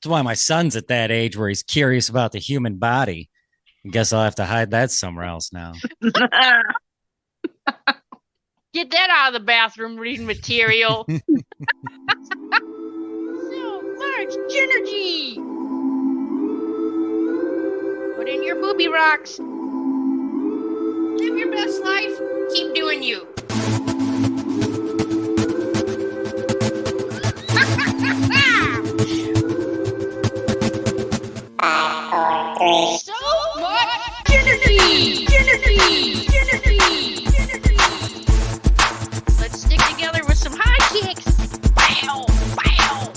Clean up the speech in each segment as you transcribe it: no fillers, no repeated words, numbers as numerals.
That's why my son's at that age where he's curious about the human body. I guess I'll have to hide that somewhere else now. Get that out of the bathroom reading material. So much energy. Put in your booby rocks. Live your best life. Keep doing you. So much energy. Let's stick together with some high kicks. Bow, bow.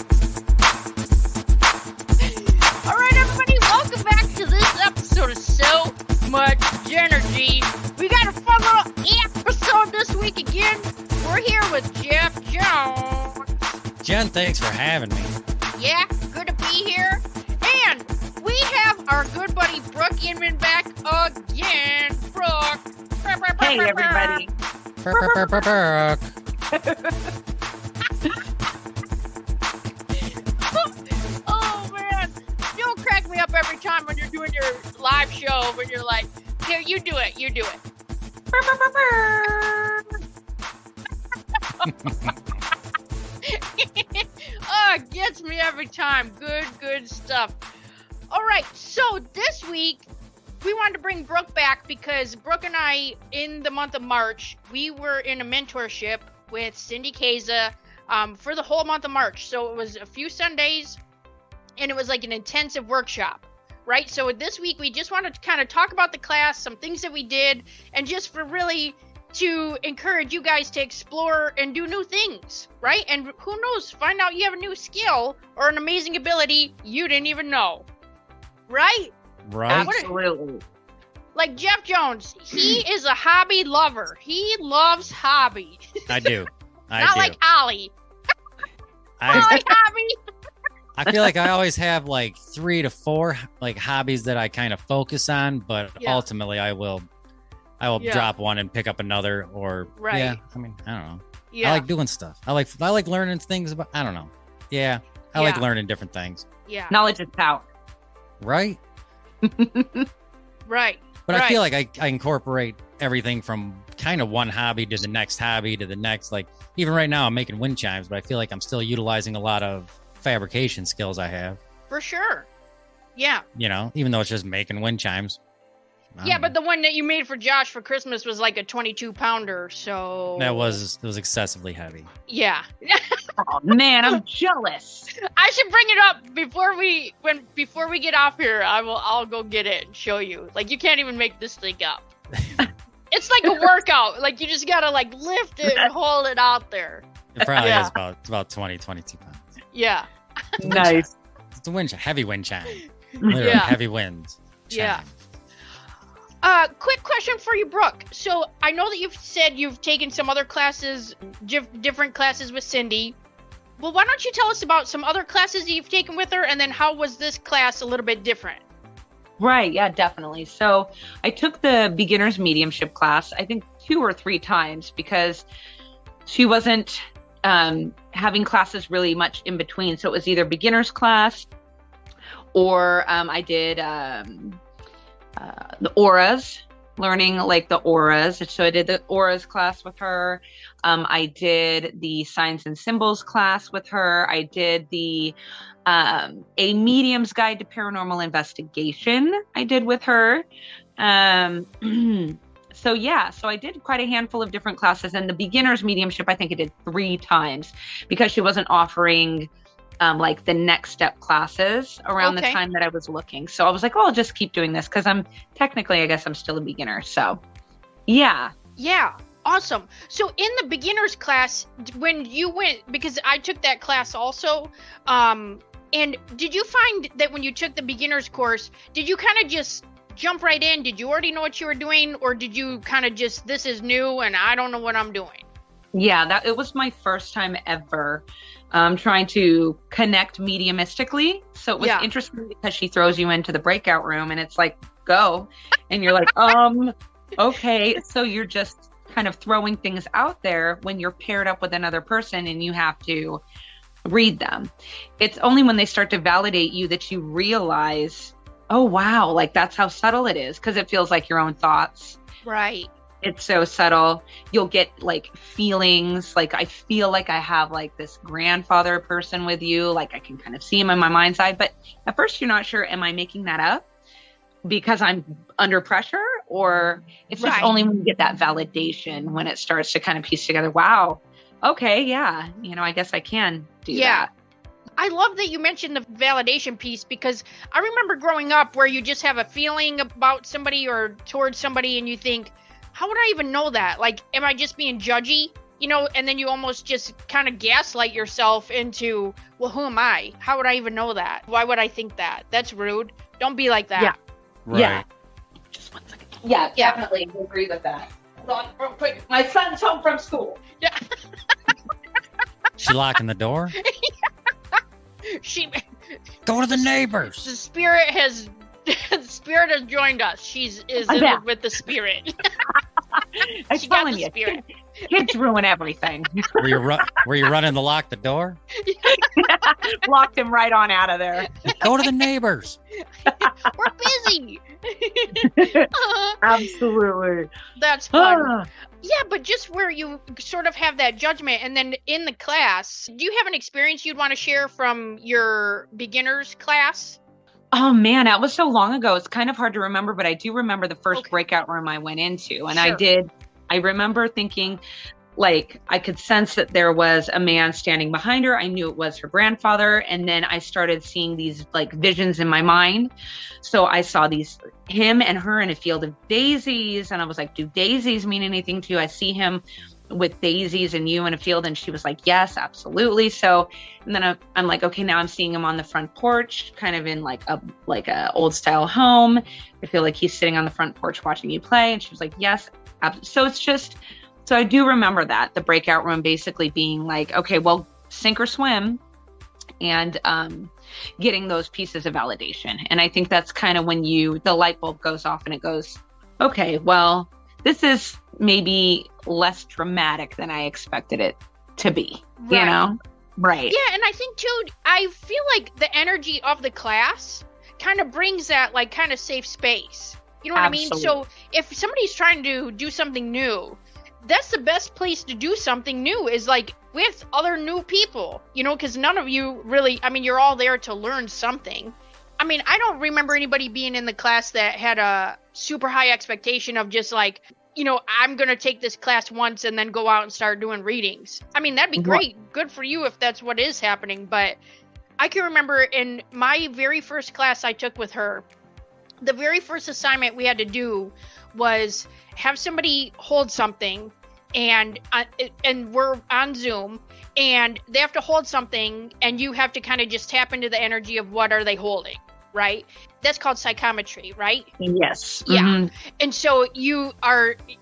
All right, everybody, welcome back to this episode of So Much Energy. We got a fun little episode this week again. We're here with Jeff Jones. Jen, thanks for having me. Yeah, good to be here. And we have our good buddy Brooke Inman back again. Brooke. Hey, everybody. Oh, man. You'll crack me up every time when you're doing your live show when you're like, here, you do it. You do it. Oh, it gets me every time. Good stuff. All right, so this week we wanted to bring Brooke back because Brooke and I, in the month of March, we were in a mentorship with Cindy Kaza for the whole month of March. So it was a few Sundays, and it was like an intensive workshop, right? So this week we just wanted to kind of talk about the class, some things that we did, and just for really to encourage you guys to explore and do new things, right? And who knows, find out you have a new skill or an amazing ability you didn't even know, right? Right? Absolutely. Like Jeff Jones, he is a hobby lover. He loves hobby. I do. Not like Ollie. I Ollie hobby. I feel like I always have like 3 to 4 like hobbies that I kind of focus on, but Yeah. ultimately I will Yeah. drop one and pick up another, or Right. yeah, I mean, I don't know. Yeah. I like doing stuff. I like learning things about, I don't know. Yeah. I like Yeah. learning different things. Yeah. Knowledge is power. Right? Right. But Right. I feel like I incorporate everything from kind of one hobby to the next hobby to the next. Like even right now I'm making wind chimes, but I feel like I'm still utilizing a lot of fabrication skills I have, For sure. Yeah. even though it's just making wind chimes. I Yeah, don't but know. the one that you made for Josh for Christmas was like a 22 pounder. So It was excessively heavy. Yeah. Oh man, I'm jealous. I should bring it up before we get off here. I'll go get it and show you. Like you can't even make this thing up. It's like a workout. Like you just gotta like lift it and hold it out there. It probably Yeah. is about 20, 22 pounds. Yeah. Nice. It's a heavy wind chime. Literally Yeah. heavy winds. Yeah. chime. Quick question for you, Brooke. So I know that you've said you've taken some other classes, different classes with Cindy. Well, why don't you tell us about some other classes that you've taken with her, and then how was this class a little bit different? Right. Yeah, definitely. So I took the beginner's mediumship class, I think 2 or 3 times because she wasn't having classes really much in between. So it was either beginner's class or I did the auras, learning like the auras. So I did the auras class with her. I did the signs and symbols class with her. I did the a medium's guide to paranormal investigation I did with her. So I did quite a handful of different classes, and the beginner's mediumship I think I did 3 times because she wasn't offering like the next step classes around the Okay. time that I was looking. So I was like, oh, I'll just keep doing this because I'm technically, I guess I'm still a beginner. So yeah. Yeah, awesome. So in the beginner's class, when you went, because I took that class also, and did you find that when you took the beginner's course, did you kind of just jump right in? Did you already know what you were doing, or did you kind of just, this is new and I don't know what I'm doing? Yeah, it was my first time ever trying to connect mediumistically. So it was Yeah. interesting because she throws you into the breakout room and it's like, go. And you're like, okay. So you're just kind of throwing things out there when you're paired up with another person and you have to read them. It's only when they start to validate you that you realize, oh, wow, like that's how subtle it is, because it feels like your own thoughts. Right. It's so subtle. You'll get like feelings like I feel like I have like this grandfather person with you. Like I can kind of see him in my mind's eye. But at first you're not sure, am I making that up because I'm under pressure? Or it's just only when you get that validation, when it starts to kind of piece together, wow, okay, yeah, I guess I can do that. I love that you mentioned the validation piece, because I remember growing up where you just have a feeling about somebody or towards somebody and you think, how would I even know that? Like, am I just being judgy? And then you almost just kind of gaslight yourself into, well, who am I? How would I even know that? Why would I think that? That's rude. Don't be like that. Yeah. Right. Yeah. Just 1 second. Yeah, definitely agree with that. Hold on, real quick. My son's home from school. Yeah. She locking the door? She Go to the neighbors. The spirit has joined us. She's with the spirit. I'm She got telling the you, spirit. kids ruin everything. Were you running to lock the door? Locked him right on out of there. Go to the neighbors. We're busy. Absolutely. That's fun. Yeah, but just where you sort of have that judgment, and then in the class, do you have an experience you'd want to share from your beginners class? Oh man, that was so long ago. It's kind of hard to remember, but I do remember the first breakout room I went into. And Sure. I remember thinking, like, I could sense that there was a man standing behind her. I knew it was her grandfather. And then I started seeing these like visions in my mind. So I saw him and her in a field of daisies. And I was like, do daisies mean anything to you? I see him with daisies and you in a field. And she was like, yes, absolutely. So, and then I'm like, okay, now I'm seeing him on the front porch, kind of in like a old style home. I feel like he's sitting on the front porch watching you play. And she was like, yes. So it's just, so I do remember that the breakout room basically being like, okay, well, sink or swim, and getting those pieces of validation. And I think that's kind of when the light bulb goes off and it goes, okay, well, this is maybe less dramatic than I expected it to be, Right. Yeah, and I think too, I feel like the energy of the class kind of brings that like kind of safe space. You know what Absolutely. I mean? So if somebody's trying to do something new, that's the best place to do something new, is like with other new people, because none of you really, you're all there to learn something. I don't remember anybody being in the class that had a super high expectation of just like, I'm going to take this class once and then go out and start doing readings. That'd be great. Good for you if that's what is happening. But I can remember in my very first class I took with her, the very first assignment we had to do was have somebody hold something, and we're on Zoom, and they have to hold something, and you have to kind of just tap into the energy of what are they holding, right? That's called psychometry, right? Yes. Yeah. Mm-hmm. And so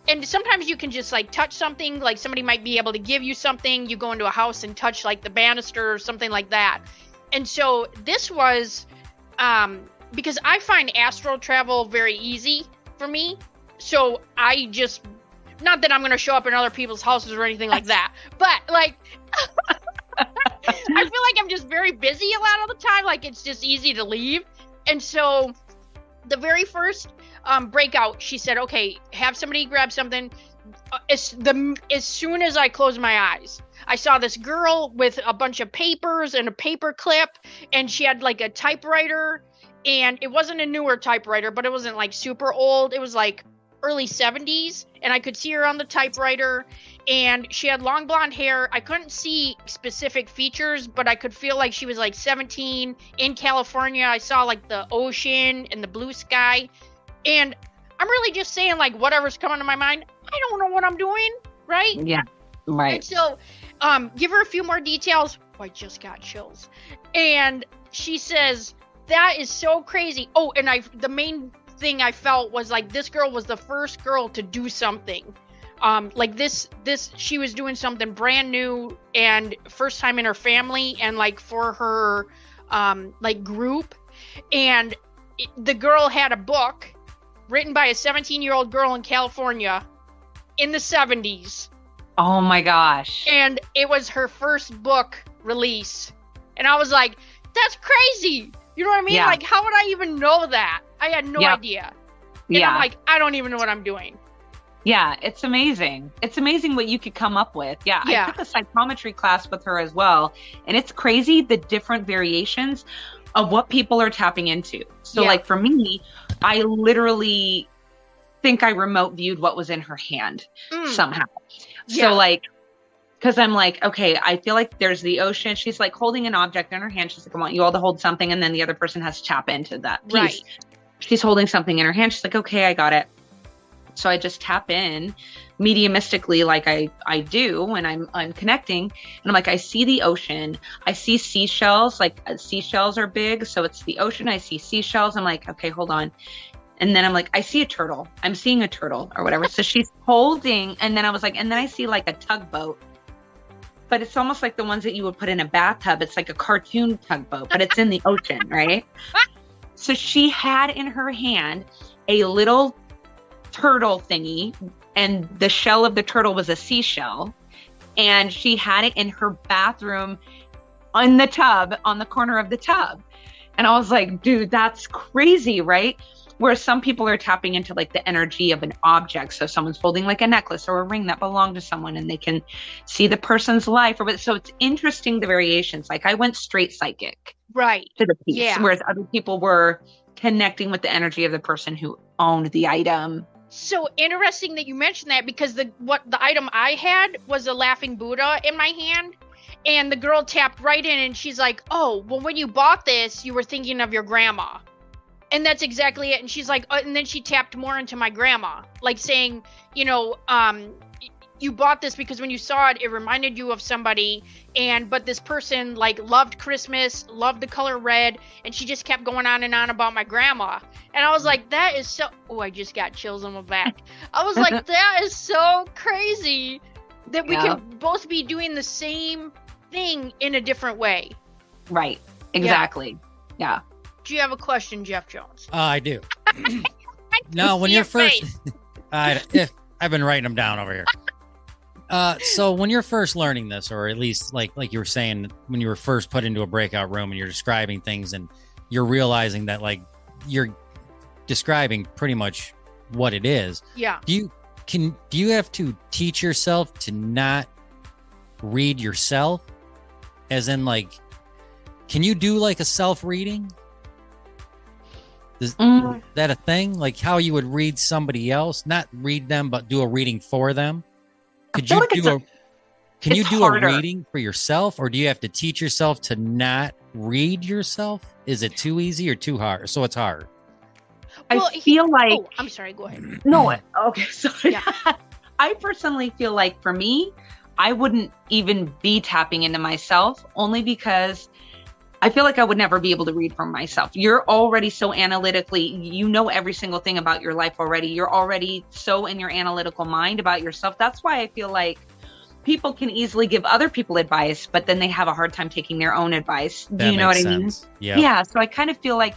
and sometimes you can just like touch something, like somebody might be able to give you something. You go into a house and touch like the banister or something like that. And so this was, because I find astral travel very easy for me. So I just, not that I'm going to show up in other people's houses or anything like that, but like, I feel like I'm just very busy a lot of the time. Like it's just easy to leave. And so the very first breakout, she said, okay, have somebody grab something. As soon as I closed my eyes, I saw this girl with a bunch of papers and a paper clip, and she had like a typewriter, and it wasn't a newer typewriter, but it wasn't like super old. It was like early 70s, and I could see her on the typewriter, and she had long blonde hair. I couldn't see specific features, but I could feel like she was like 17 in California. I saw like the ocean and the blue sky, and I'm really just saying like whatever's coming to my mind. I don't know what I'm doing, right? Yeah, right. And so give her a few more details. Oh, I just got chills. And she says, that is so crazy. Oh, and the main thing I felt was like this girl was the first girl to do something. Like this she was doing something brand new and first time in her family and like for her like group. And the girl had a book written by a 17-year-old girl in California in the 70s. Oh my gosh. And it was her first book release. And I was like, that's crazy. You know what I mean? Yeah. Like, how would I even know that? I had no Yep. idea. And Yeah. I'm like, I don't even know what I'm doing. Yeah, it's amazing. It's amazing what you could come up with. Yeah, Yeah. I took a psychometry class with her as well. And it's crazy the different variations of what people are tapping into. So Yeah. like for me, I literally think I remote viewed what was in her hand somehow. Yeah. So like, because I'm like, okay, I feel like there's the ocean. She's like holding an object in her hand. She's like, I want you all to hold something. And then the other person has to tap into that piece. Right. She's holding something in her hand. She's like, okay, I got it. So I just tap in mediumistically like I do when I'm connecting. And I'm like, I see the ocean. I see seashells, like seashells are big. So it's the ocean. I see seashells. I'm like, okay, hold on. And then I'm like, I see a turtle. I'm seeing a turtle or whatever. So she's holding. And then I was like, and then I see like a tugboat. But it's almost like the ones that you would put in a bathtub. It's like a cartoon tugboat, but it's in the ocean, right? So she had in her hand a little turtle thingy, and the shell of the turtle was a seashell. And she had it in her bathroom on the tub, on the corner of the tub. And I was like, dude, that's crazy, right? Whereas some people are tapping into like the energy of an object. So someone's holding like a necklace or a ring that belonged to someone and they can see the person's life. So it's interesting, the variations. Like I went straight psychic Right. to the piece, Yeah. whereas other people were connecting with the energy of the person who owned the item. So interesting that you mentioned that, because the item I had was a laughing Buddha in my hand. And the girl tapped right in and she's like, oh, well, when you bought this, you were thinking of your grandma. And that's exactly it. And she's like, and then she tapped more into my grandma, like saying, you know, you bought this because when you saw it, it reminded you of somebody. But this person like loved Christmas, loved the color red. And she just kept going on and on about my grandma. And I was like, that is so, oh, I just got chills on my back. I was like, that is so crazy that we can both be doing the same thing in a different way. Right. Exactly. Yeah. Do you have a question, Jeff Jones? I do. I No, see when your you're first, face. I've been writing them down over here. So when you're first learning this, or at least like you were saying, when you were first put into a breakout room and you're describing things and you're realizing that like you're describing pretty much what it is. Yeah. Do you have to teach yourself to not read yourself? As in like, can you do like a self-reading? Is that a thing? Like how you would read somebody else, not read them, but do a reading for them? Could you do can you do harder. a reading for yourself, or do you have to teach yourself to not read yourself? Is it too easy or too hard? So it's hard. Well, I feel like, oh, I'm sorry, go ahead. no, okay, sorry. Yeah. I personally feel like for me, I wouldn't even be tapping into myself, only because I feel like I would never be able to read for myself. You're already so analytically, you know every single thing about your life already. You're already so in your analytical mind about yourself. That's why I feel like people can easily give other people advice, but then they have a hard time taking their own advice. Do you know what I mean? Yeah. Yeah. So I kind of feel like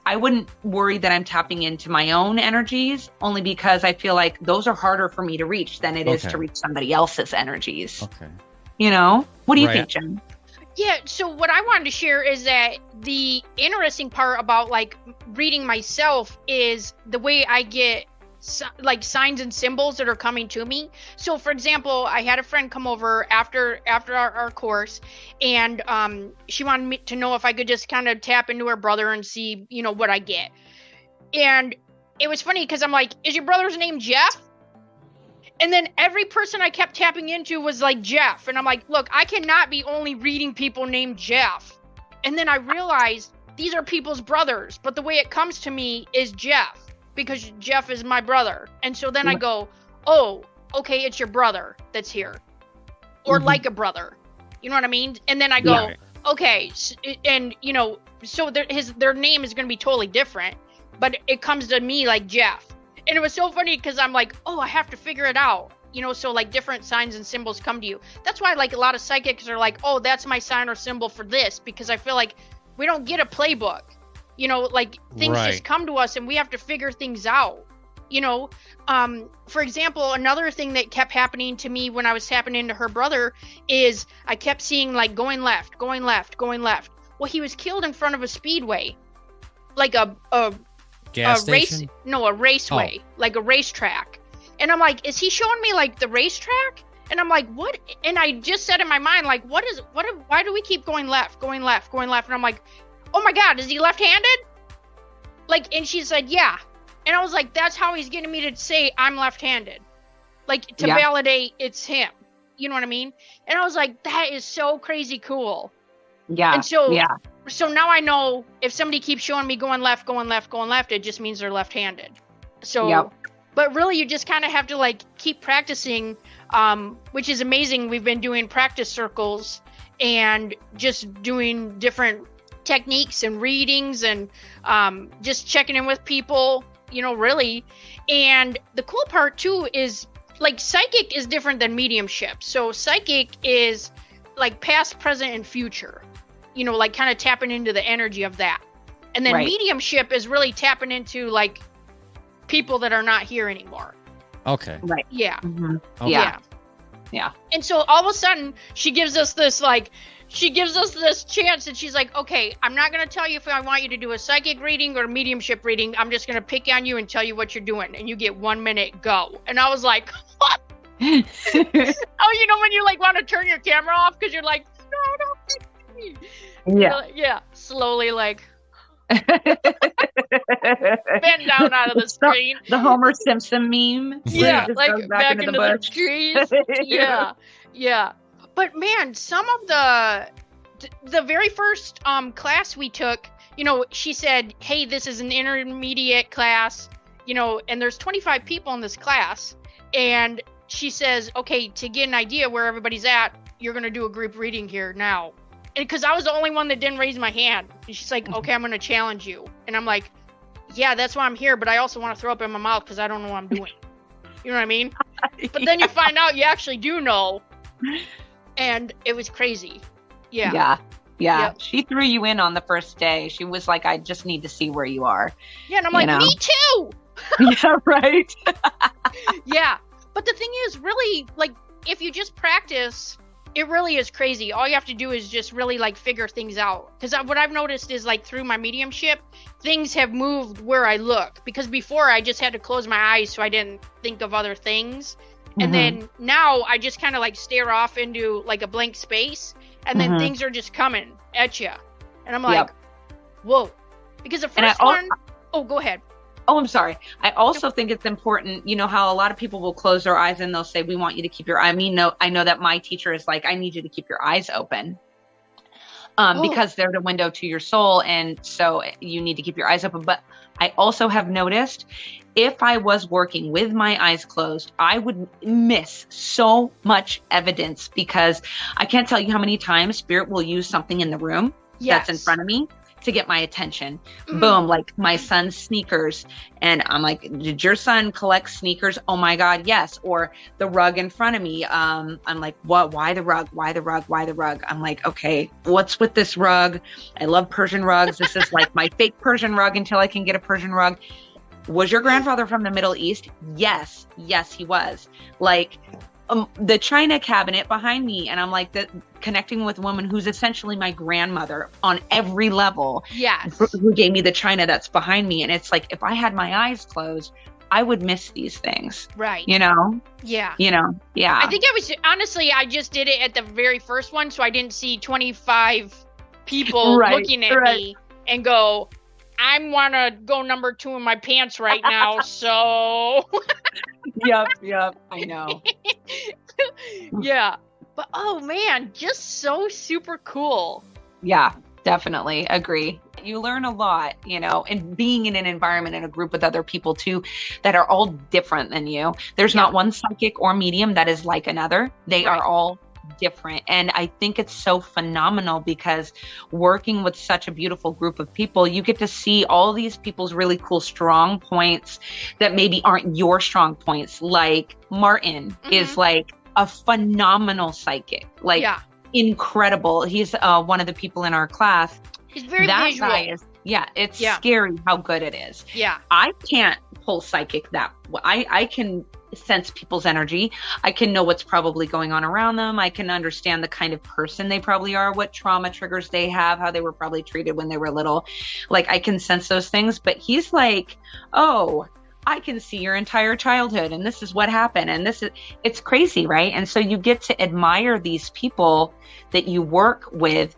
I wouldn't worry that I'm tapping into my own energies, only because I feel like those are harder for me to reach than it is to reach somebody else's energies. Okay. You know? What do you Right. think, Jen? Yeah, so what I wanted to share is that the interesting part about like reading myself is the way I get like signs and symbols that are coming to me. So for example, I had a friend come over after our course, and she wanted me to know if I could just kind of tap into her brother and see, you know, what I get. And it was funny because I'm like, is your brother's name Jeff? And then every person I kept tapping into was like Jeff. And I'm like, look, I cannot be only reading people named Jeff. And then I realized these are people's brothers, but the way it comes to me is Jeff, because Jeff is my brother. And so then I go, oh, okay, it's your brother that's here, or like a brother. You know what I mean? And then I go, Right. okay, and you know, so their name is going to be totally different, but it comes to me like Jeff. And it was so funny because I'm like, oh, I have to figure it out. You know, so like different signs and symbols come to you. That's why like a lot of psychics are like, oh, that's my sign or symbol for this, because I feel like we don't get a playbook. You know, like things Right. just come to us and we have to figure things out. You know, for example, another thing that kept happening to me when I was tapping into her brother is I kept seeing like going left, going left, going left. Well, he was killed in front of a speedway, like a Gas race, station? no, a raceway, like a racetrack. And I'm like, is he showing me like the racetrack? And I'm like, what? And I just said in my mind, like, why do we keep going left, going left, going left? And I'm like, oh my God, is he left-handed? Like, and she said, yeah. And I was like, that's how he's getting me to say I'm left-handed. Like, to validate it's him. You know what I mean? And I was like, that is so crazy cool. Yeah. And so now I know if somebody keeps showing me going left, going left, going left, it just means they're left-handed. So, but really you just kind of have to like keep practicing, which is amazing. We've been doing practice circles and just doing different techniques and readings and just checking in with people, you know, really. And the cool part too is like psychic is different than mediumship. So psychic is like past, present, and future, you know, like kind of tapping into the energy of that. And then mediumship is really tapping into like people that are not here anymore. Okay. Right. Yeah. Mm-hmm. Okay. Yeah. And so all of a sudden she gives us this chance, and she's like, okay, I'm not going to tell you if I want you to do a psychic reading or a mediumship reading. I'm just going to pick on you and tell you what you're doing. And you get 1 minute, go. And I was like, what? Oh, you know, when you like want to turn your camera off because you're like, no, don't pick me. Yeah. Like, yeah. Slowly like bend down out of the screen. The Homer Simpson meme. Yeah. Like back into the bush. trees. Yeah. Yeah. But man, some of the very first class we took, you know, she said, hey, this is an intermediate class, you know, and there's 25 people in this class. And she says, okay, to get an idea where everybody's at, you're going to do a group reading here now. And because I was the only one that didn't raise my hand. And she's like, okay, I'm going to challenge you. And I'm like, yeah, that's why I'm here. But I also want to throw up in my mouth because I don't know what I'm doing. You know what I mean? But then you find out you actually do know. And it was crazy. Yeah. Yep. She threw you in on the first day. She was like, I just need to see where you are. Yeah. And I'm like, me too. Yeah, right. Yeah. But the thing is, really, like, if you just practice, it really is crazy. All you have to do is just really, like, figure things out. Because what I've noticed is, like, through my mediumship, things have moved where I look. Because before, I just had to close my eyes so I didn't think of other things. And then now I just kind of like stare off into like a blank space, and then things are just coming at you. And I'm like, whoa. Because the first one, go ahead. Oh, I'm sorry. I also think it's important, you know, how a lot of people will close their eyes and they'll say, we want you to keep your eye. I know that my teacher is like, I need you to keep your eyes open. Because they're the window to your soul. And so you need to keep your eyes open. But I also have noticed if I was working with my eyes closed, I would miss so much evidence because I can't tell you how many times Spirit will use something in the room that's in front of me to get my attention. Boom, like my son's sneakers. And I'm like, did your son collect sneakers? Oh my God, yes. Or the rug in front of me. I'm like, what? Why the rug? Why the rug? Why the rug? I'm like, okay, what's with this rug? I love Persian rugs. This is like my fake Persian rug until I can get a Persian rug. Was your grandfather from the Middle East? Yes, he was. Like, the china cabinet behind me, and I'm like connecting with a woman who's essentially my grandmother on every level. Yes. Who gave me the china that's behind me. And it's like, if I had my eyes closed, I would miss these things. Right. You know? Yeah. You know? Yeah. I think I just did it at the very first one, so I didn't see 25 people looking at me and go, I want to go number 2 in my pants right now, so... Yep, I know. Yeah. But, oh, man, just so super cool. Yeah, definitely. Agree. You learn a lot, you know, and being in an environment in a group with other people, too, that are all different than you. There's not one psychic or medium that is like another. They are all different. And I think it's so phenomenal because working with such a beautiful group of people, you get to see all these people's really cool strong points that maybe aren't your strong points. Like Martin is like a phenomenal psychic, like incredible. He's one of the people in our class. He's very visual. Guy is, it's scary how good it is. Yeah. I can't pull psychic that I can sense people's energy. I can know what's probably going on around them. I can understand the kind of person they probably are, what trauma triggers they have, how they were probably treated when they were little. Like I can sense those things, but he's like, oh, I can see your entire childhood and this is what happened. And it's crazy, right? And so you get to admire these people that you work with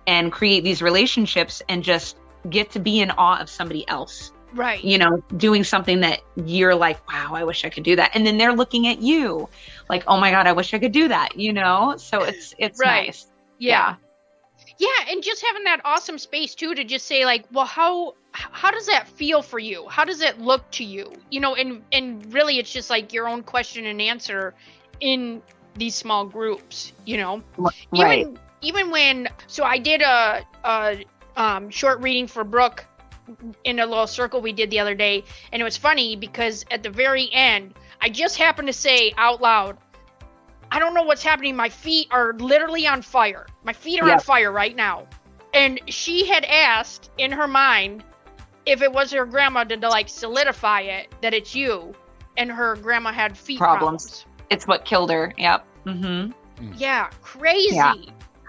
and create these relationships and just get to be in awe of somebody else. Right. You know, doing something that you're like, wow, I wish I could do that. And then they're looking at you like, oh my God, I wish I could do that, you know? So it's right. nice. Yeah. Yeah. And just having that awesome space too, to just say like, well, how does that feel for you? How does it look to you? You know, and really it's just like your own question and answer in these small groups, you know? Right. Even when, so I did a short reading for Brooke in a little circle we did the other day, and it was funny because at the very end I just happened to say out loud, I don't know what's happening, my feet are literally on fire, my feet are on fire right now. And she had asked in her mind if it was her grandma to like solidify it that it's you, and her grandma had feet problems. It's what killed her. Yep. Yeah, crazy. Yeah.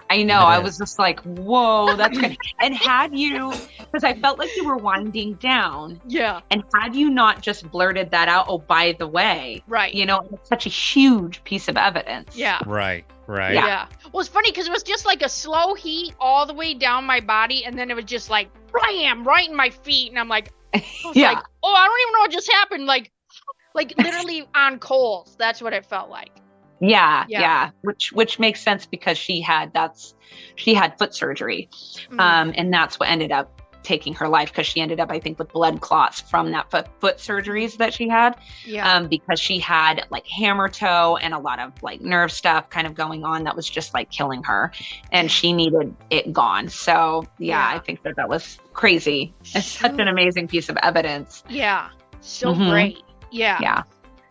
I know. I was just like, whoa, that's good. And had you, because I felt like you were winding down. Yeah. And had you not just blurted that out, oh, by the way. Right. You know, it's such a huge piece of evidence. Yeah. Right. Yeah. Well, it's funny because it was just like a slow heat all the way down my body. And then it was just like, blam, right in my feet. And I'm like, like, oh, I don't even know what just happened. Like literally on coals. That's what it felt like. Yeah. Which makes sense because she had foot surgery. And that's what ended up taking her life, because she ended up, I think, with blood clots from that foot surgeries that she had. Because she had like hammer toe and a lot of like nerve stuff kind of going on that was just like killing her, and she needed it gone. So I think that was crazy. It's such an amazing piece of evidence. Yeah. So great. Yeah.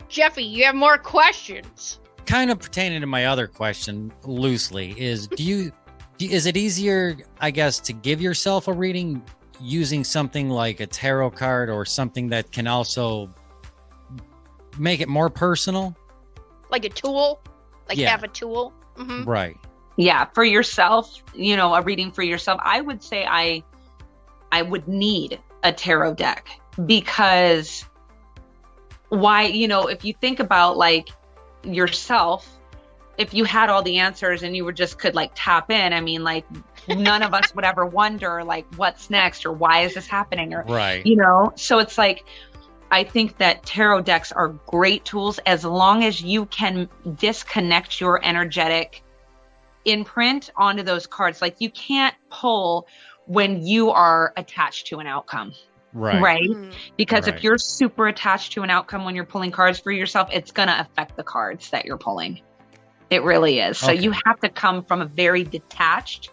Jeffy, you have more questions? Kind of pertaining to my other question loosely is, is it easier, I guess, to give yourself a reading using something like a tarot card or something that can also make it more personal? Like a tool? Have a tool? Right. Yeah. For yourself, you know, a reading for yourself, I would say I would need a tarot deck, because why, you know, if you think about like yourself, if you had all the answers and you were just could like tap in, I mean, like none of us would ever wonder like what's next or why is this happening, or you know. So it's like, I think that tarot decks are great tools as long as you can disconnect your energetic imprint onto those cards. Like you can't pull when you are attached to an outcome. Right. Because if you're super attached to an outcome when you're pulling cards for yourself, it's going to affect the cards that you're pulling. It really is. So you have to come from a very detached,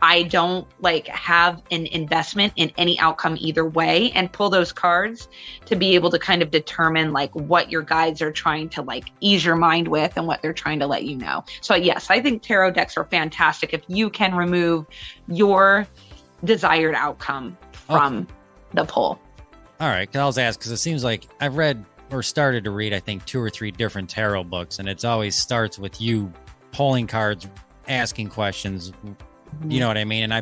I don't like have an investment in any outcome either way, and pull those cards to be able to kind of determine like what your guides are trying to like ease your mind with and what they're trying to let you know. So yes, I think tarot decks are fantastic if you can remove your desired outcome from the pull. All right. Cause I was asked, because it seems like I've read or started to read, I think 2 or 3 different tarot books, and it's always starts with you pulling cards, asking questions. You know what I mean? And I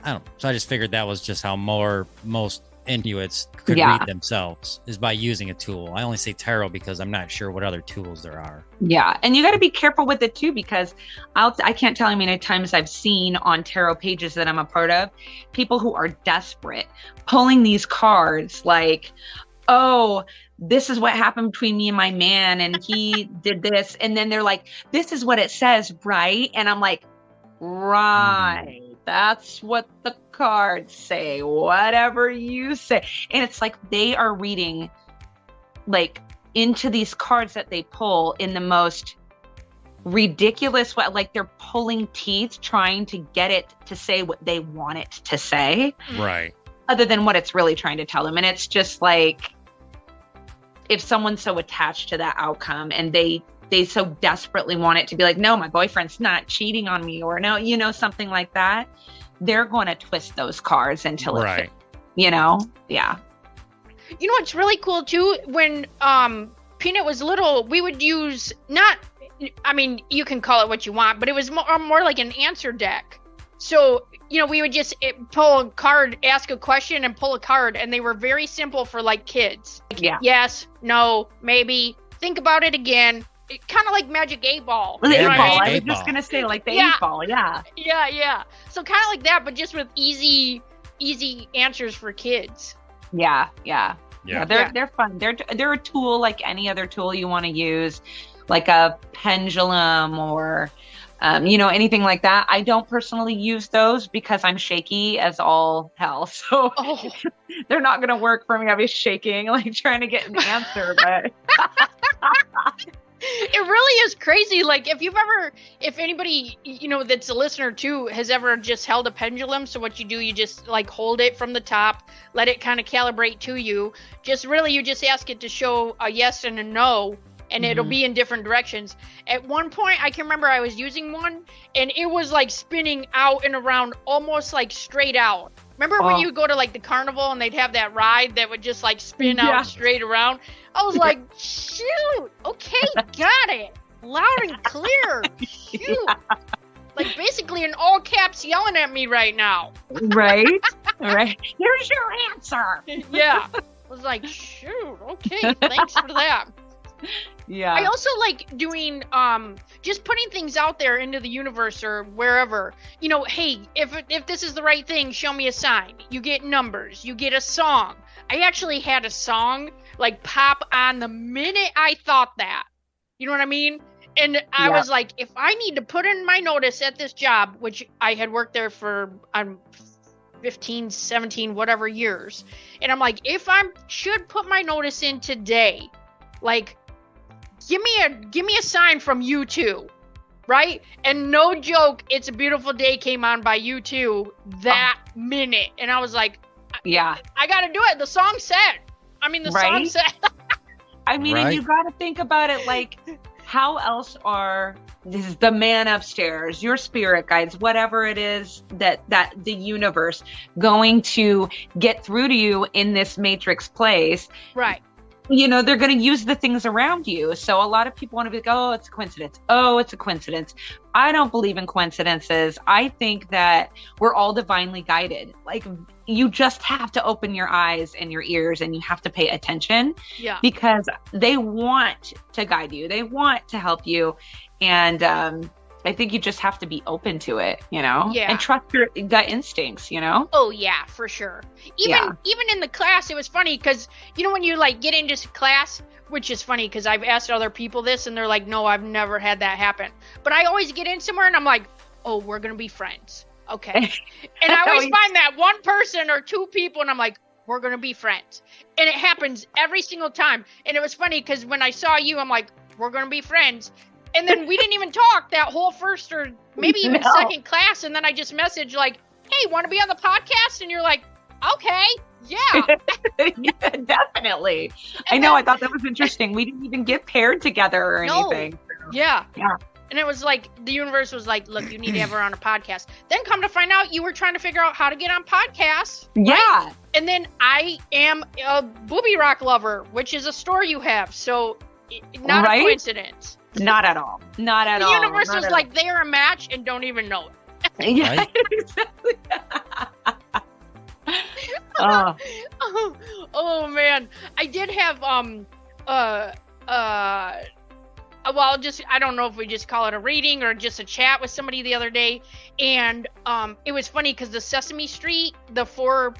don't. So I just figured that was just how most Inuits could read themselves, is by using a tool. I only say tarot because I'm not sure what other tools there are. Yeah, and you got to be careful with it too, because I can't tell you how many times I've seen on tarot pages that I'm a part of, people who are desperate pulling these cards like, oh, this is what happened between me and my man, and he did this, and then they're like, this is what it says, right? And I'm like, right. That's what the cards say, whatever you say. And it's like they are reading like into these cards that they pull in the most ridiculous way. Like they're pulling teeth trying to get it to say what they want it to say. Right. Other than what it's really trying to tell them. And it's just like, if someone's so attached to that outcome and they so desperately want it to be like, no, my boyfriend's not cheating on me, or no, you know, something like that, they're going to twist those cards until it fits, you know? Yeah. You know what's really cool too? When Peanut was little, we would use you can call it what you want, but it was more like an answer deck. So, we would just pull a card, ask a question, and pull a card, and they were very simple for like kids. Yeah. Yes, no, maybe, think about it again. Kind of like Magic 8 Ball. The 8 ball. I was Eight just ball. gonna say like the 8 ball. Yeah. Yeah. So kind of like that, but just with easy answers for kids. Yeah. Yeah. They're fun. They're a tool like any other tool you want to use, like a pendulum or anything like that. I don't personally use those because I'm shaky as all hell. So they're not going to work for me. I'll be shaking, like trying to get an answer, but it really is crazy. Like if anybody, that's a listener too, has ever just held a pendulum. So what you do, you just like hold it from the top, let it kind of calibrate to you. You just ask it to show a yes and a no. And it'll be in different directions. At one point, I can remember I was using one, and it was like spinning out and around, almost like straight out. Remember when you go to like the carnival and they'd have that ride that would just like spin out straight around? I was like, shoot, okay, got it. Loud and clear. Shoot. Like basically in all caps yelling at me right now. Right. Here's your answer. Yeah. I was like, shoot, okay, thanks for that. Yeah. I also like doing just putting things out there into the universe or wherever. Hey, if this is the right thing, show me a sign. You get numbers, you get a song. I actually had a song like pop on the minute I thought that. You know what I mean? And I was like, if I need to put in my notice at this job, which I had worked there for 15, 17, whatever years. And I'm like, if I should put my notice in today, like give me a sign from U2, right? And no joke, It's a Beautiful Day came on by U2 that minute. And I was like, I got to do it. The song said. Song said. And you got to think about it like, how else this is the man upstairs, your spirit guides, whatever it is that the universe going to get through to you in this matrix place. Right. They're going to use the things around you. So a lot of people want to be like, oh, it's a coincidence. Oh, it's a coincidence. I don't believe in coincidences. I think that we're all divinely guided. Like you just have to open your eyes and your ears and you have to pay attention because they want to guide you. They want to help you. And, I think you just have to be open to it, and trust your gut instincts, Oh yeah, for sure. Even in the class, it was funny because, when you like get into class, which is funny because I've asked other people this and they're like, no, I've never had that happen. But I always get in somewhere and I'm like, oh, we're going to be friends. Okay. And I always find that one person or two people and I'm like, we're going to be friends. And it happens every single time. And it was funny because when I saw you, I'm like, we're going to be friends. And then we didn't even talk that whole first or maybe even second class. And then I just messaged like, hey, want to be on the podcast? And you're like, okay, yeah. Yeah, definitely. I know. I thought that was interesting. We didn't even get paired together or anything. Yeah. And it was like, the universe was like, look, you need to have her on a podcast. Then come to find out you were trying to figure out how to get on podcasts. Yeah. Right? And then I am a Booby Rock lover, which is a store you have. So not a coincidence. Not at all. Not at all. The universe was like, they are a match and don't even know it. Yeah, Right? exactly. Oh man. I did have I don't know if we just call it a reading or just a chat with somebody the other day, and it was funny because the Sesame Street, the four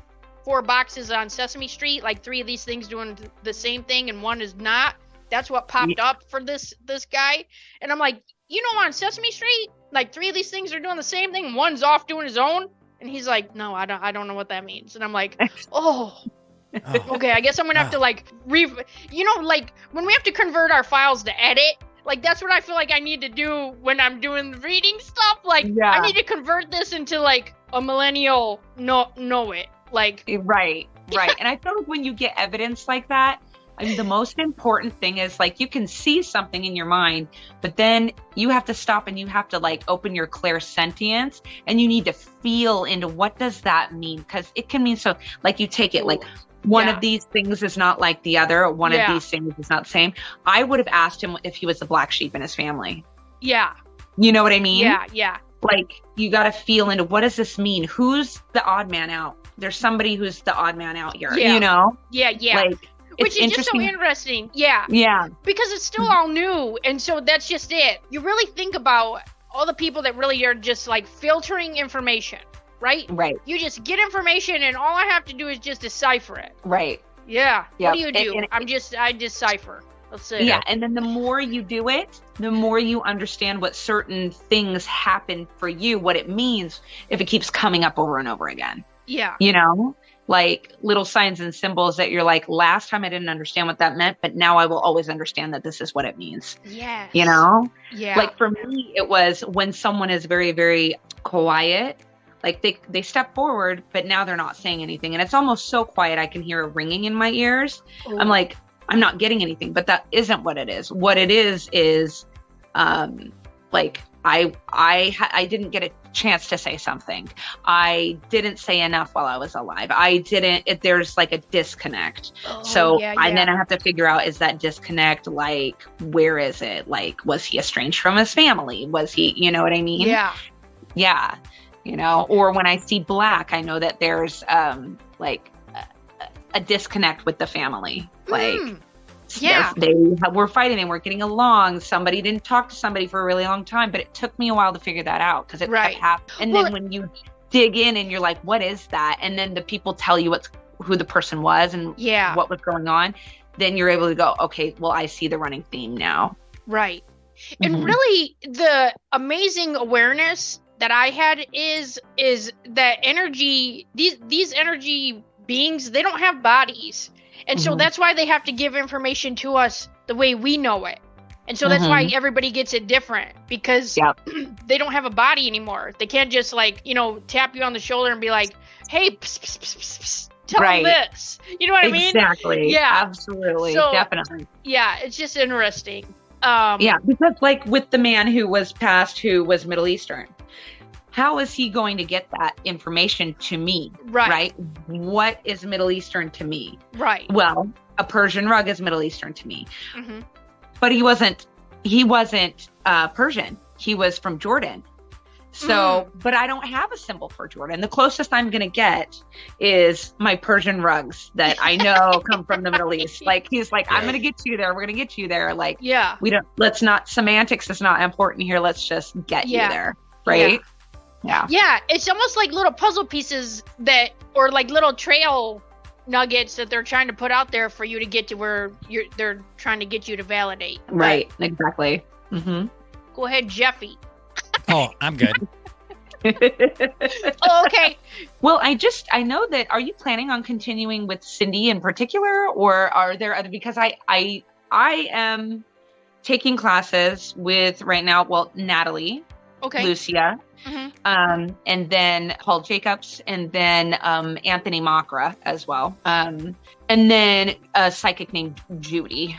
boxes on Sesame Street, like 3 of these things doing the same thing and one is not. That's what popped up for this guy. And I'm like, on Sesame Street, like 3 of these things are doing the same thing. One's off doing his own. And he's like, no, I don't know what that means. And I'm like, okay, I guess I'm going to have to like, like when we have to convert our files to edit, like that's what I feel like I need to do when I'm doing reading stuff. Like I need to convert this into like a millennial know it. Like Right. And I feel like when you get evidence like that, the most important thing is like you can see something in your mind, but then you have to stop and you have to like open your clairsentience and you need to feel into what does that mean? Because it can mean so like you take it like one of these things is not like the other. One of Yeah. these things is not the same. I would have asked him if he was the black sheep in his family. Yeah. You know what I mean? Yeah. Yeah. Like, you got to feel into, what does this mean? Who's the odd man out? There's somebody who's the odd man out here, Yeah. you know? Yeah. Yeah. Like, Which it's is just so interesting. Yeah. Yeah. Because it's still all new. And so that's just it. You really think about all the people that really are just like filtering information, right? Right. You just get information and all I have to do is just decipher it. Right. Yeah. Yep. What do you do? I decipher. Let's say Yeah. And then the more you do it, the more you understand what certain things happen for you, what it means if it keeps coming up over and over again. Yeah. You know, like little signs and symbols that you're like, last time I didn't understand what that meant, but now I will always understand that this is what it means. Yes. You know? Yeah. Like for me, it was when someone is very, very quiet, like they step forward, but now they're not saying anything. And it's almost so quiet, I can hear a ringing in my ears. Ooh. I'm like, I'm not getting anything, but that isn't what it is. What it is, like I didn't get a chance to say something. I didn't say enough while I was alive. There's like a disconnect. So then I have to figure out, is that disconnect, like, where is it? Like, was he estranged from his family? Was he, you know what I mean? Yeah. Yeah. You know, or when I see black, I know that there's like a disconnect with the family. Like, they were fighting, they weren't getting along. Somebody didn't talk to somebody for a really long time, but it took me a while to figure that out because it kept happening. And then when you dig in and you're like, what is that? And then the people tell you who the person was and what was going on, then you're able to go, okay, well, I see the running theme now. Right. And really the amazing awareness that I had is that energy, these energy beings, they don't have bodies. And so that's why they have to give information to us the way we know it. And so that's why everybody gets it different, because they don't have a body anymore. They can't just, like, you know, tap you on the shoulder and be like, hey, pss, pss, pss, pss, pss, tell them this. You know what I mean? Exactly. Yeah. Absolutely. So, definitely. Yeah. It's just interesting. Because like with the man who was passed, who was Middle Eastern, how is he going to get that information to me? Right. What is Middle Eastern to me? Right. Well, a Persian rug is Middle Eastern to me. But he wasn't Persian. He was from Jordan. So, but I don't have a symbol for Jordan. The closest I'm going to get is my Persian rugs that I know come from the Middle East. Like, he's like, I'm going to get you there. We're going to get you there. Like, semantics is not important here. Let's just get you there. Right. Yeah, it's almost like little puzzle pieces or like little trail nuggets that they're trying to put out there for you to get to where they're trying to get you to validate. Right, exactly. Go ahead, Jeffy. Oh, I'm good. Oh, okay. Well, I know that, are you planning on continuing with Cindy in particular, or are there other, because I am taking classes with right now, well, Natalie. Okay. Lucia, and then Paul Jacobs, and then Anthony Makra as well, and then a psychic named Judy.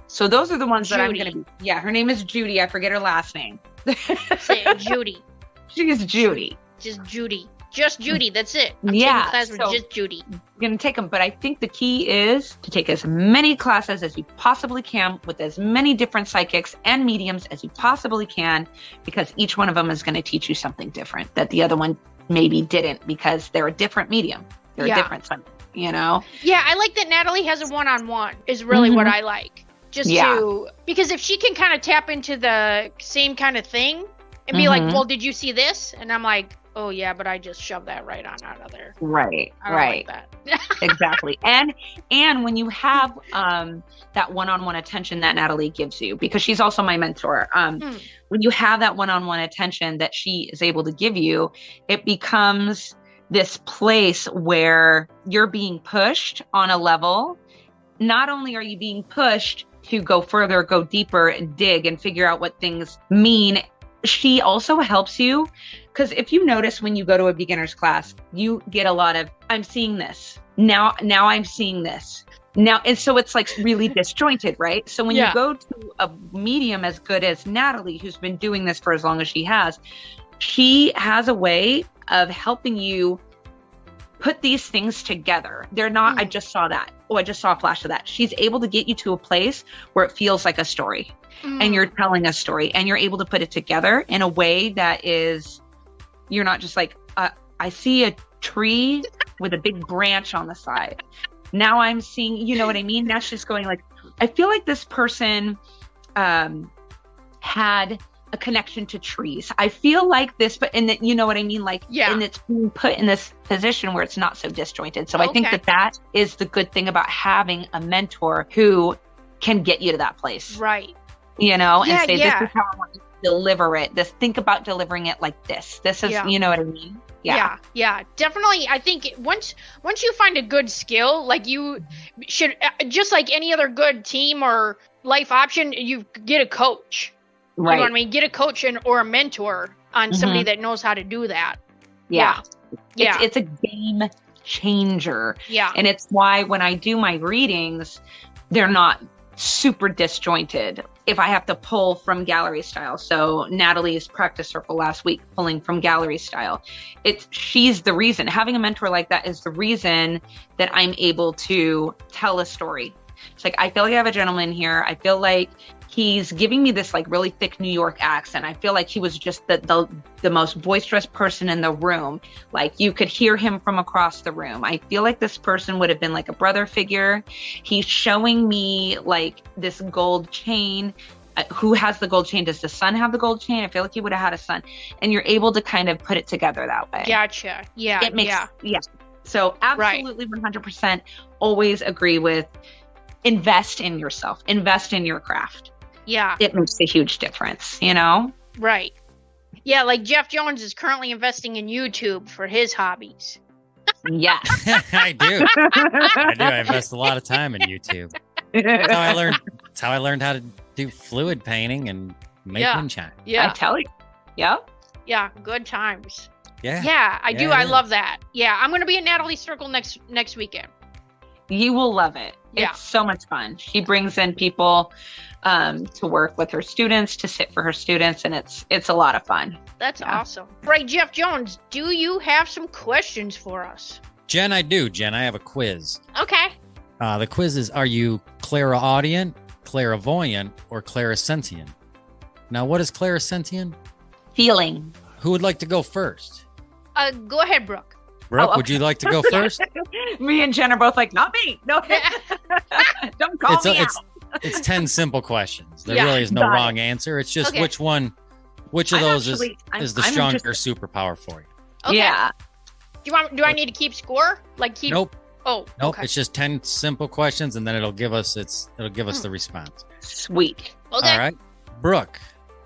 So those are the ones that I'm going to be. Yeah, her name is Judy. I forget her last name. Say it, Judy. She is Judy. Just Judy. Just Judy. That's it. I'm taking class with just Judy. I'm going to take them, but I think the key is to take as many classes as you possibly can with as many different psychics and mediums as you possibly can, because each one of them is going to teach you something different that the other one maybe didn't, because they're a different medium. They're a different psychic, you know? Yeah, I like that Natalie has a one-on-one is really what I like. Because if she can kind of tap into the same kind of thing and be like, well, did you see this? And I'm like, oh yeah, but I just shoved that right on out of there. Right. I don't like that. Exactly. And when you have that one-on-one attention that Natalie gives you, because she's also my mentor, when you have that one-on-one attention that she is able to give you, it becomes this place where you're being pushed on a level. Not only are you being pushed to go further, go deeper, and dig and figure out what things mean, she also helps you. Because if you notice, when you go to a beginner's class, you get a lot of, I'm seeing this. Now I'm seeing this. Now, and so it's like really disjointed, right? So when you go to a medium as good as Natalie, who's been doing this for as long as she has a way of helping you put these things together. They're not, I just saw that. Oh, I just saw a flash of that. She's able to get you to a place where it feels like a story and you're telling a story and you're able to put it together in a way that is, you're not just like, I see a tree with a big branch on the side. Now I'm seeing, you know what I mean? Now she's going like, I feel like this person had a connection to trees. I feel like this, but and that, you know what I mean? Like, and it's being put in this position where it's not so disjointed. So I think that is the good thing about having a mentor who can get you to that place. Right. You know, and say, this is how I want you to deliver it. Think about delivering it like this. This is, you know what I mean? Yeah, definitely. I think once you find a good skill, like you should, just like any other good team or life option, you get a coach. Right. You know what I mean? Get a coach or a mentor on somebody that knows how to do that. Yeah. It's a game changer. Yeah. And it's why when I do my readings, they're not super disjointed. If I have to pull from gallery style. So Natalie's practice circle last week, pulling from gallery style. She's the reason. Having a mentor like that is the reason that I'm able to tell a story. It's like, I feel like I have a gentleman here. I feel like he's giving me this like really thick New York accent. I feel like he was just the most boisterous person in the room. Like you could hear him from across the room. I feel like this person would have been like a brother figure. He's showing me like this gold chain. Who has the gold chain? Does the son have the gold chain? I feel like he would have had a son. And you're able to kind of put it together that way. Gotcha. Yeah. It makes, So absolutely 100% always agree with invest in yourself, invest in your craft. Yeah. It makes a huge difference, you know? Right. Yeah, like Jeff Jones is currently investing in YouTube for his hobbies. Yeah. I do. I invest a lot of time in YouTube. That's how I learned how to do fluid painting and make moonshine. Yeah. I tell you. Yep. Yeah, good times. Yeah. Yeah, I do. I love that. Yeah, I'm going to be at Natalie's Circle next weekend. You will love it. Yeah. It's so much fun. She brings in people to work with her students, to sit for her students, and it's a lot of fun. That's awesome. Right, Jeff Jones, do you have some questions for us? Jen, I do. Jen, I have a quiz. Okay. The quiz is, are you clairaudient, clairvoyant, or clairsentient? Now, what is clairsentient? Feeling. Who would like to go first? Go ahead, Brooke. Brooke, would you like to go first? Me and Jen are both like, not me. No, don't call me out. It's 10 simple questions. There really is no wrong answer. It's just which of those is the stronger superpower for you. Okay. Yeah. Do I need to keep score? Like keep? Nope. Oh, nope. Okay. It's just 10 simple questions, and then it'll give us the response. Sweet. Okay. All right, Brooke,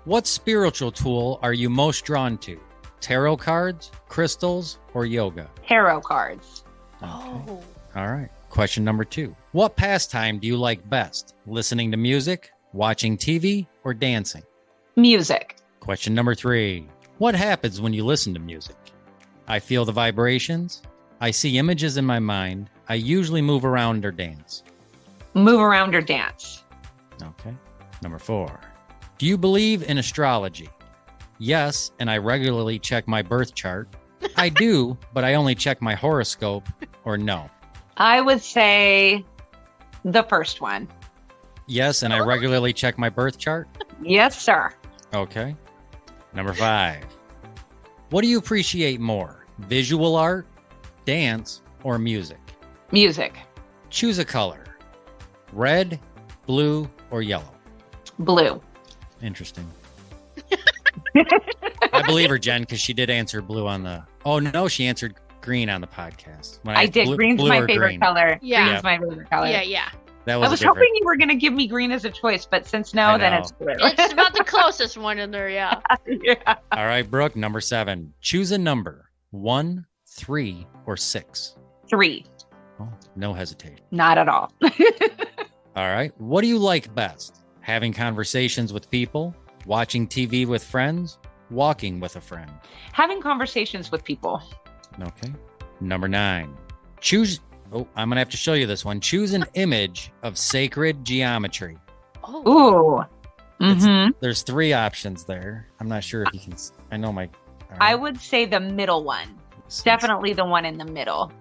what spiritual tool are you most drawn to? Tarot cards, crystals, or yoga? Tarot cards. Okay. Oh. All right. Question number 2. What pastime do you like best? Listening to music, watching TV, or dancing? Music. Question number 3. What happens when you listen to music? I feel the vibrations. I see images in my mind. I usually move around or dance. Move around or dance. Okay. Number 4. Do you believe in astrology? Yes, and I regularly check my birth chart. I do, but I only check my horoscope, or no? I would say the first one. Yes, and I regularly check my birth chart? Yes, sir. Okay. Number 5. What do you appreciate more? Visual art, dance, or music? Music. Choose a color. Red, blue, or yellow? Blue. Interesting. I believe her, Jen, because she did answer blue on the... Oh, no, she answered green on the podcast. I did. Green's my favorite color. Yeah. Green's my favorite color. Yeah. That was I was hoping you were going to give me green as a choice, but since no, then it's blue. It's about the closest one in there, yeah. All right, Brooke, number 7. Choose a number. 1, 3, or 6? 3. Oh, no hesitation. Not at all. All right. What do you like best? Having conversations with people? Watching TV with friends? Walking with a friend? Having conversations with people. Okay. Number 9. I'm going to have to show you this one. Choose an image of sacred geometry. Oh. Ooh. Mm-hmm. There's 3 options there. I'm not sure if you can... I know my... I would say the middle one. Definitely the one in the middle.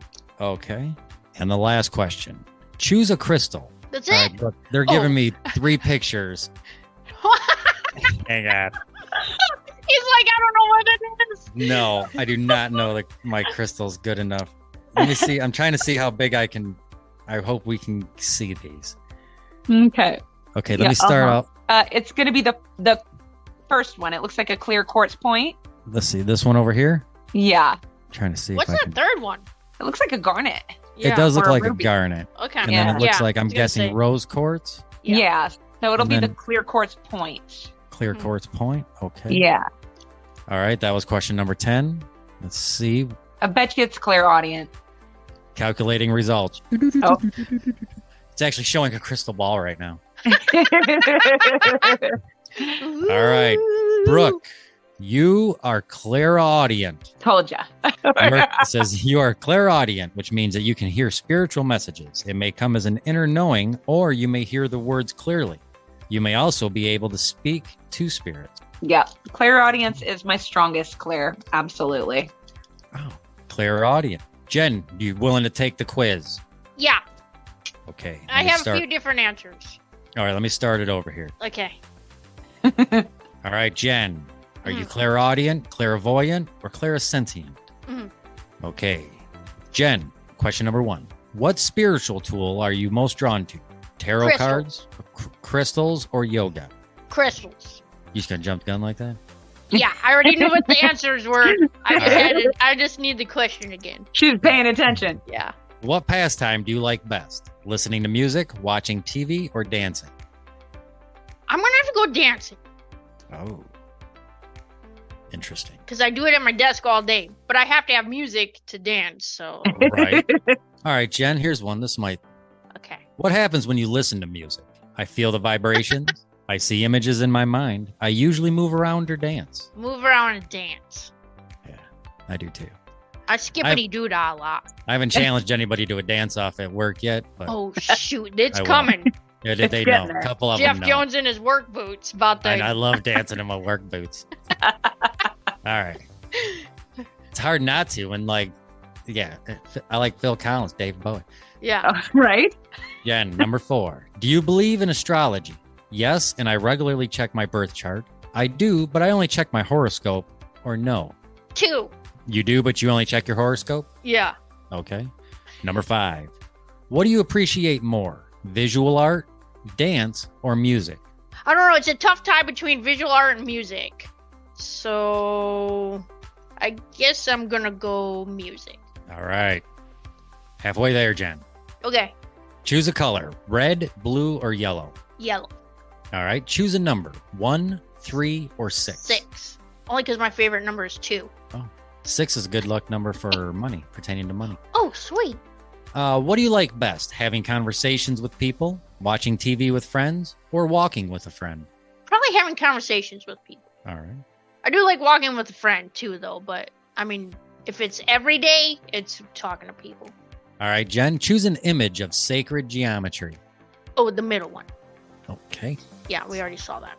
Okay. And the last question. Choose a crystal. That's All it. right, Brooke, they're giving me 3 pictures. Hang on. He's like, I don't know what it is. No, I do not know that my crystal's good enough. Let me see. I'm trying to see how big I can. I hope we can see these. Okay. Okay, let me start out. It's going to be the first one. It looks like a clear quartz point. Let's see this one over here. Yeah. Trying to see What's if I that can. third one? It looks like a garnet. It does look or a like a ruby. garnet. Okay. And Yeah. then it looks Yeah, like, I'm I was gonna guessing, say. rose quartz. Yeah. So it'll And be the then- clear quartz point. Clear Hmm. quartz point. Okay. Yeah. All right. That was question number 10. Let's see. I bet you it's clairaudient. Calculating results. Oh. It's actually showing a crystal ball right now. All All right. Brooke, you are clairaudient. Told ya. It says you are clairaudient, which means that you can hear spiritual messages. It may come as an inner knowing, or you may hear the words clearly. You may also be able to speak to spirits. Yeah. Clairaudience is my strongest, Claire. Absolutely. Oh, clairaudient. Jen, you willing to take the quiz? Yeah, Okay. let I me have start- a few different answers. All right, let me start it over here. Okay. All right, Jen, are you clairaudient, clairvoyant, or clairsentient? Mhm. Okay. Jen, question number 1. What spiritual tool are you most drawn to? Tarot Crystals. cards, crystals, or yoga? Crystals. You just gonna jump gun like that? Yeah, I already knew what the answers were. I just need the question again. She's paying attention. Yeah. What pastime do you like best? Listening to music, watching TV, or dancing? I'm gonna have to go dancing Oh. Interesting. because I do it at my desk all day, but I have to have music to dance. So Right. All right, Jen, here's one. This might. okay. What happens when you listen to music? I feel the vibrations. I see images in my mind. I usually move around or dance. Move around and dance. Yeah, I do too. I skippity doo dah a lot. I haven't challenged anybody to a dance off at work yet, but Oh shoot, it's I will. coming. yeah, it's they getting know. there. A couple of Jeff them know. Jones in his work boots about And I the love dancing in my work boots. All right. It's hard not to. And yeah, I like Phil Collins, Dave Bowie. yeah. Right? Jen, number 4. Do you believe in astrology? Yes, and I regularly check my birth chart. I do, but I only check my horoscope. Or no? 2. You do, but you only check your horoscope? Yeah. Okay. Number 5. What do you appreciate more? Visual art, dance, or music? I don't know. It's a tough tie between visual art and music. So I guess I'm gonna go music. All right. Halfway there, Jen. Okay. Choose a color, red, blue, or yellow. Yellow. All right. Choose a number, 1, 3, or 6. 6. Only because my favorite number is 2. 6 is a good luck number for money, pertaining to money. Oh, sweet. What do you like best? Having conversations with people, watching TV with friends, or walking with a friend? Probably having conversations with people. All right. I do like walking with a friend too, though. But I mean, if it's every day, it's talking to people. All right, Jen, choose an image of sacred geometry. Oh, the middle one. Okay. Yeah, we already saw that.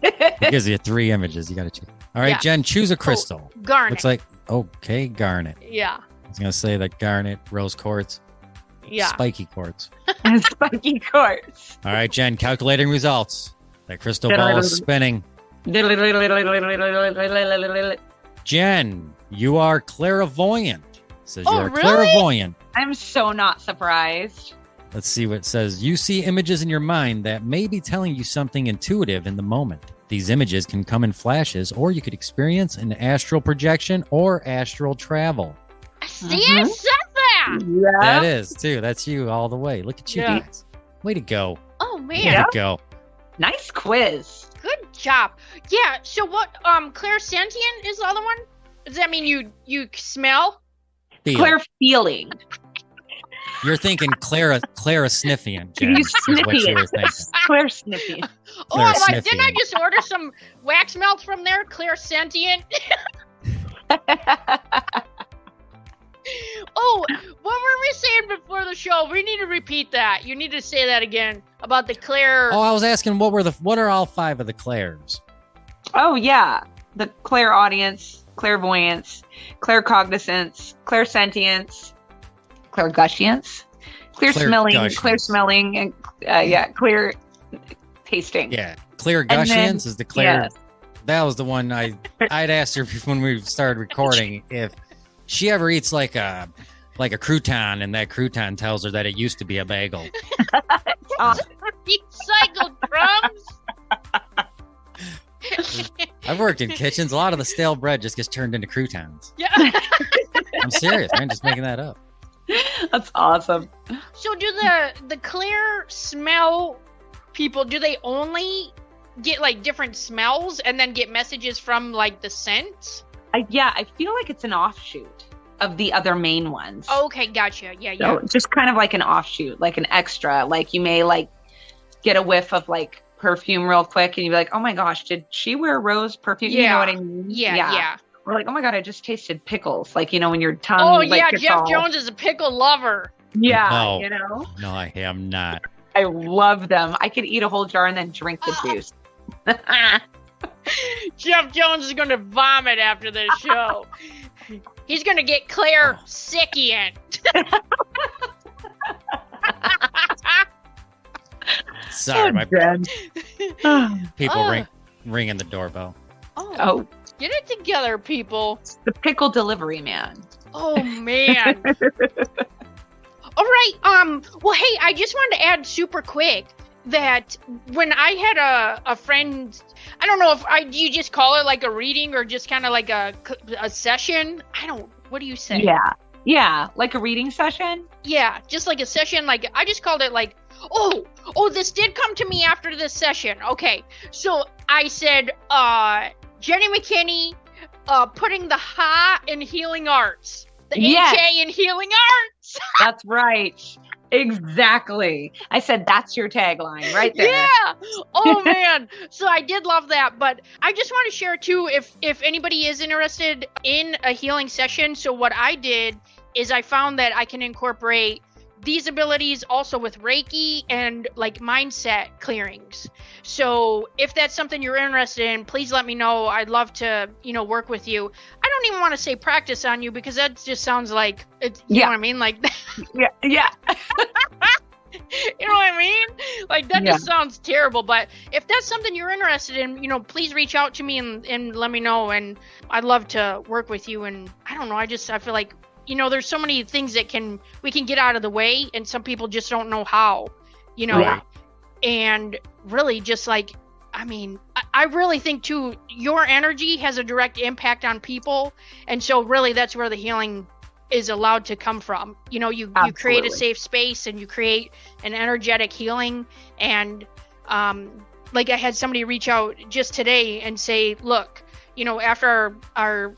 It gives you 3 images. You got to choose. All right, Yeah. Jen, choose a crystal. Garnet. Looks like, okay, garnet. Yeah. I was going to say that garnet, rose quartz, Yeah. spiky quartz. Spiky quartz. All right, Jen, calculating results. That crystal ball is spinning. Jen, you are clairvoyant. It says you Oh, are really? clairvoyant. I'm so not surprised. Let's see what it says. You see images in your mind that may be telling you something intuitive in the moment. These images can come in flashes, or you could experience an astral projection or astral travel. See, I said that. Yeah. That is, too. That's you all the way. Look at you Yeah. guys. Way to go. Oh man, Way to go. Nice quiz. good job. Yeah. So what? Clairsentient is the other one. Does that mean you smell? Feel. Claire feeling. You're thinking Clara sniffian, Jen. You Is what you were sniffiant. thinking. Claire sniffing. Oh, didn't I Clairsentient. just order some wax melts from there? Clairsentient. Oh, what were we saying before the show? We need to repeat that. You need to say that again about the Claire. Oh, I was asking what are all 5 of the Claires? Oh yeah, the Claire audience clairvoyance, claircognizance, clairsentience, clairguscience, clear smelling, and clear tasting. Yeah, clairguscience is the clear. Yes. That was the one I'd asked her when we started recording if she ever eats like a crouton, and that crouton tells her that it used to be a bagel. Recycled crumbs. I've worked in kitchens. A lot of the stale bread just gets turned into croutons. Yeah. I'm serious, man. Just making that up. That's awesome. So do the clear smell people, do they only get like different smells and then get messages from like the scents? I feel like it's an offshoot of the other main ones. Okay, gotcha. Yeah. So just kind of like an offshoot, like an extra. Like you may like get a whiff of like perfume real quick and you'd be like, oh my gosh, did she wear rose perfume? Yeah. You know what I mean? Yeah. Or like, oh my God, I just tasted pickles. Like, you know, when your tongue. Oh like, yeah, gets Jeff all... Jones is a pickle lover. Yeah, No. you know? No, I am not. I love them. I could eat a whole jar and then drink the juice. Jeff Jones is going to vomit after this show. He's going to get Claire sickiant. Sorry, my people Oh. ringing the doorbell. Oh, Get it together, people. the pickle delivery man. Oh, man. All right. Well, hey, I just wanted to add super quick that when I had a friend, I don't know if do you just call it like a reading or just kind of like a session? What do you say? Yeah, like a reading session. Yeah, just like a session. Like I just called it like, oh, this did come to me after this session. Okay, so I said, Jenny McKinney, putting the Ha in healing arts, the HA in healing arts. That's right. Exactly. I said that's your tagline right there. Yeah. Oh man. So I did love that, but I just want to share too if anybody is interested in a healing session. So what I did is I found that I can incorporate these abilities also with Reiki and like mindset clearings. So if that's something you're interested in, please let me know. I'd love to, work with you. I don't even want to say practice on you because that just sounds like, you know what I mean? Like, yeah. you know what I mean? Like that just sounds terrible. But if that's something you're interested in, please reach out to me and let me know. And I'd love to work with you. And I don't know. I feel like, there's so many things that we can get out of the way, and some people just don't know how, Right. And really just like, I really think too, your energy has a direct impact on people. And so really that's where the healing is allowed to come from. You create a safe space and you create an energetic healing. And like I had somebody reach out just today and say, look, after our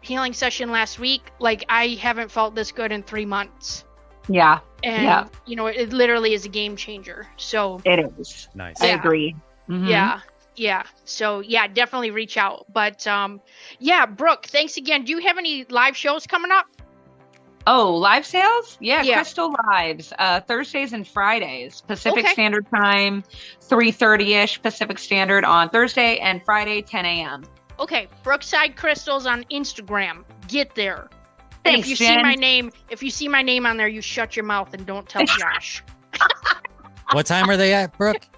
healing session last week, like I haven't felt this good in 3 months. Yeah. And it literally is a game changer. So it is. Nice. I agree. Mm-hmm. Yeah. So definitely reach out. But Brooke, thanks again. Do you have any live shows coming up? Oh, live sales? Yeah. Crystal Lives, Thursdays and Fridays, Pacific Standard Time, 3:30ish Pacific Standard on Thursday, and Friday, 10 a.m. Okay, Brookside Crystals on Instagram. Get there. Thanks, if you Jen. see my name on there, you shut your mouth and don't tell Josh. What time are they at, Brooke?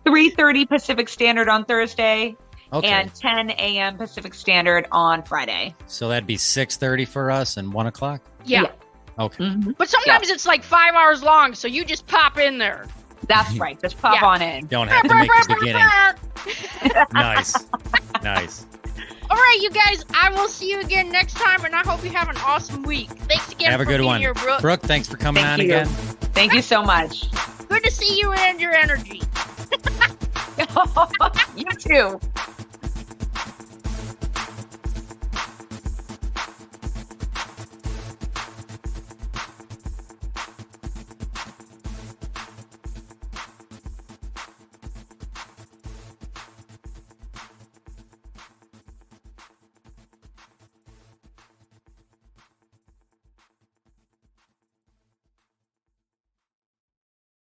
3:30 Pacific Standard on Thursday, Okay. and 10 a.m. Pacific Standard on Friday. So that'd be 6:30 for us and 1 o'clock? Yeah. Okay. Mm-hmm. But sometimes it's like 5 hours long, so you just pop in there. That's right. Just pop on in. Don't have to make the beginning. Nice. All right, you guys, I will see you again next time, and I hope you have an awesome week. Thanks again Have a for good being one. here, Brooke. Brooke, thanks for coming Thank on you. again. Thank you so much. Good to see you and your energy. You too.